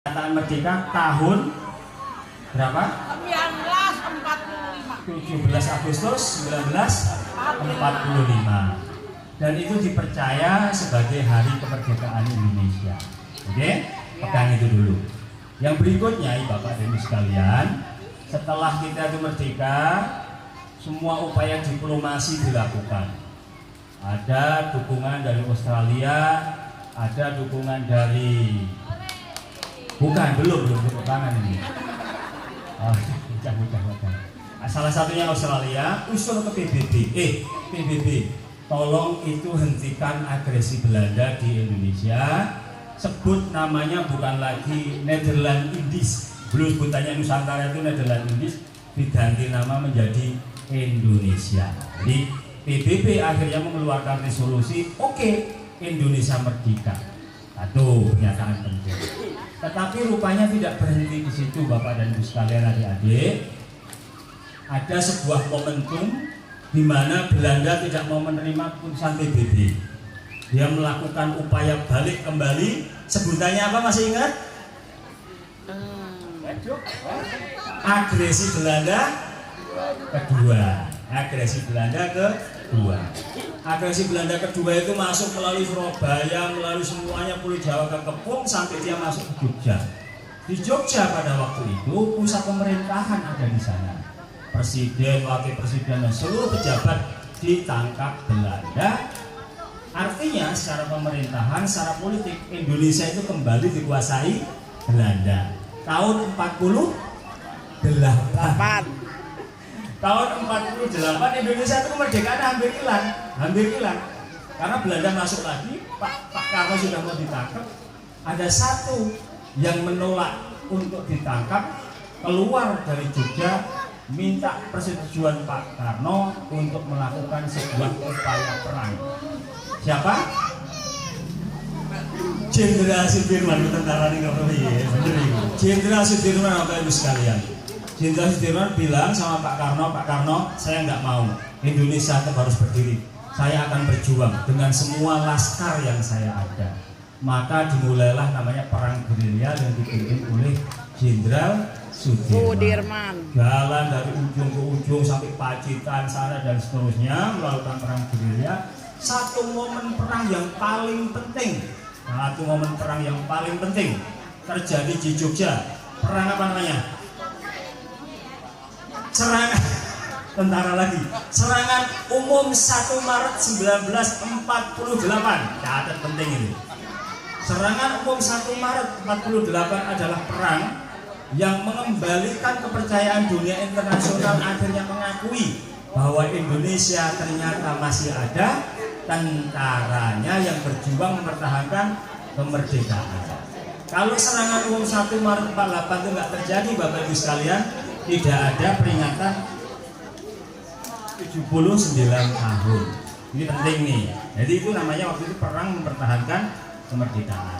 Pernyataan merdeka tahun berapa? 1945. 17 Agustus 1945. Dan itu dipercaya sebagai hari kemerdekaan Indonesia. Oke? Pegang itu dulu. Yang berikutnya, Bapak dan Ibu sekalian, setelah kita itu merdeka, semua upaya diplomasi dilakukan. Ada dukungan dari Australia, ada dukungan dari belum tepuk tangan ini. Oh, bukan. Salah satunya Australia usul ke PBB, tolong itu hentikan agresi Belanda di Indonesia. Sebut namanya bukan lagi Nederland Indies. Dulu sebutannya Nusantara itu Nederland Indies, diganti nama menjadi Indonesia. Jadi PBB akhirnya mengeluarkan resolusi, oke, Indonesia merdeka. Satu pernyataan penting. Tetapi rupanya tidak berhenti di situ, Bapak dan Ibu sekalian, adik-adik. Ada sebuah momentum di mana Belanda tidak mau menerima keputusan PBB. Dia melakukan upaya balik kembali. Sebutannya apa, masih ingat? Agresi Belanda kedua. Agresi Belanda kedua itu masuk melalui Surabaya, melalui semuanya Pulau Jawa ke Kepung sampai dia masuk ke Jogja. Di Jogja pada waktu itu pusat pemerintahan ada di sana. Presiden, wakil presiden dan seluruh pejabat ditangkap Belanda. Artinya secara pemerintahan, secara politik Indonesia itu kembali dikuasai Belanda. Tahun 48. Tahun 48 Indonesia itu kemerdekaan hampir hilang. Karena Belanda masuk lagi, Pak Karno sudah mau ditangkap. Ada satu yang menolak untuk ditangkap, keluar dari Jogja, minta persetujuan Pak Karno untuk melakukan sebuah upaya perang. Siapa? Jenderal Sudirman, tentara nih Jenderal Sudirman, Bapak Ibu sekalian. Jenderal Sudirman bilang sama Pak Karno, saya nggak mau, Indonesia tetap harus berdiri. Saya akan berjuang dengan semua laskar yang saya ada. Maka dimulailah namanya perang gerilya yang dipimpin oleh Jenderal Sudirman. Jalan dari ujung ke ujung sampai Pacitan sana dan seterusnya melakukan perang gerilya. Satu momen perang yang paling penting terjadi di Jogja. Perang apa namanya? Serangan umum 1 Maret 1948. Catat penting ini. Serangan umum 1 Maret 48 adalah perang yang mengembalikan kepercayaan dunia internasional, akhirnya mengakui bahwa Indonesia ternyata masih ada tentaranya yang berjuang mempertahankan kemerdekaan. Kalau serangan umum 1 Maret 48 itu nggak terjadi, Bapak Ibu sekalian, tidak ada peringatan 79 tahun. Ini penting nih. Jadi itu namanya waktu itu perang mempertahankan kemerdekaan.